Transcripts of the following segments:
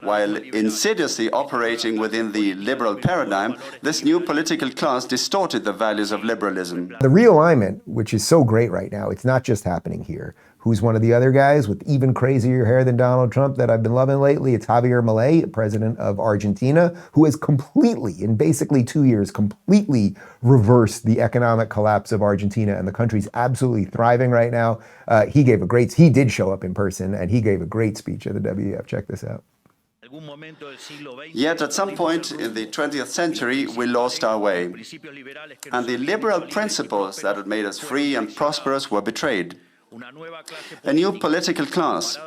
While insidiously operating within the liberal paradigm, this new political class distorted the values of liberalism. The realignment, which is so great right now, it's not just happening here. Who's one of the other guys with even crazier hair than Donald Trump that I've been loving lately? It's Javier Milei, president of Argentina, who has completely, in basically 2 years, completely reversed the economic collapse of Argentina, and the country's absolutely thriving right now. He did show up in person, and he gave a great speech at the WEF. Check this out. Yet at some point in the 20th century, we lost our way, and the liberal principles that had made us free and prosperous were betrayed. A new political class,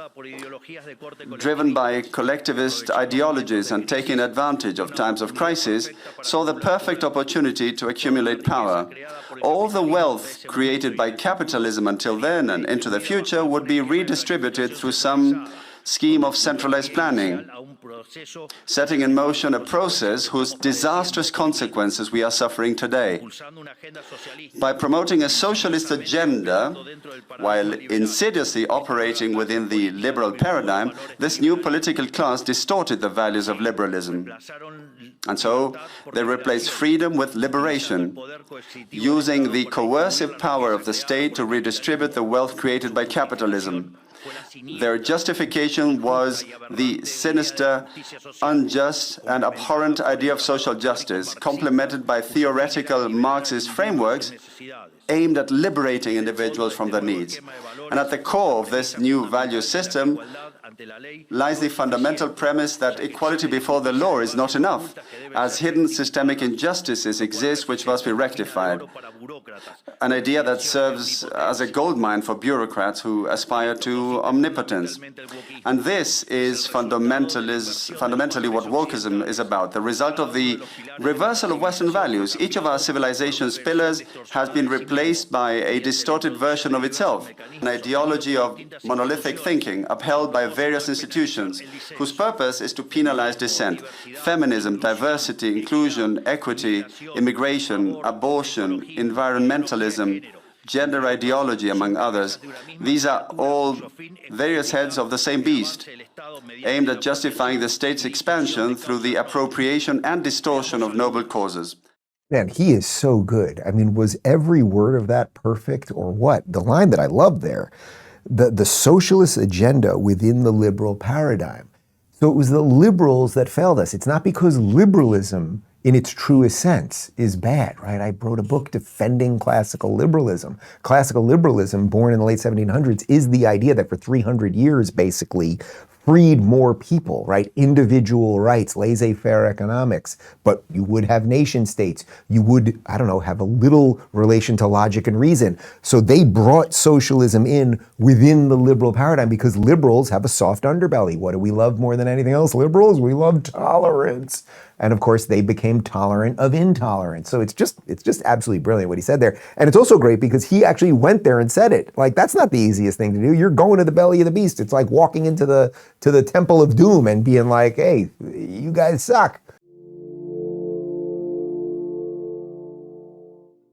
driven by collectivist ideologies and taking advantage of times of crisis, saw the perfect opportunity to accumulate power. All the wealth created by capitalism until then and into the future would be redistributed through some scheme of centralized planning, setting in motion a process whose disastrous consequences we are suffering today. By promoting a socialist agenda, while insidiously operating within the liberal paradigm, this new political class distorted the values of liberalism. And so, they replaced freedom with liberation, using the coercive power of the state to redistribute the wealth created by capitalism. Their justification was the sinister, unjust, and abhorrent idea of social justice, complemented by theoretical Marxist frameworks aimed at liberating individuals from their needs. And at the core of this new value system lies the fundamental premise that equality before the law is not enough, as hidden systemic injustices exist which must be rectified. An idea that serves as a goldmine for bureaucrats who aspire to omnipotence. And this is fundamentally what wokeism is about, the result of the reversal of Western values. Each of our civilization's pillars has been replaced by a distorted version of itself, an ideology of monolithic thinking upheld by various institutions, whose purpose is to penalize dissent. Feminism, diversity, inclusion, equity, immigration, abortion, environmentalism, gender ideology, among others. These are all various heads of the same beast, aimed at justifying the state's expansion through the appropriation and distortion of noble causes. Man, he is so good. I mean, was every word of that perfect or what? The line that I love there, the socialist agenda within the liberal paradigm. So it was the liberals that failed us. It's not because liberalism in its truest sense is bad, right? I wrote a book defending classical liberalism. Classical liberalism, born in the late 1700s, is the idea that for 300 years, basically, freed more people, right? Individual rights, laissez-faire economics. But you would have nation states. You would, I don't know, have a little relation to logic and reason. So they brought socialism in within the liberal paradigm because liberals have a soft underbelly. What do we love more than anything else? Liberals, we love tolerance. And of course, they became tolerant of intolerance. So it's just absolutely brilliant what he said there. And it's also great because he actually went there and said it. Like, that's not the easiest thing to do. You're going to the belly of the beast. It's like walking into the temple of doom and being like, hey, you guys suck.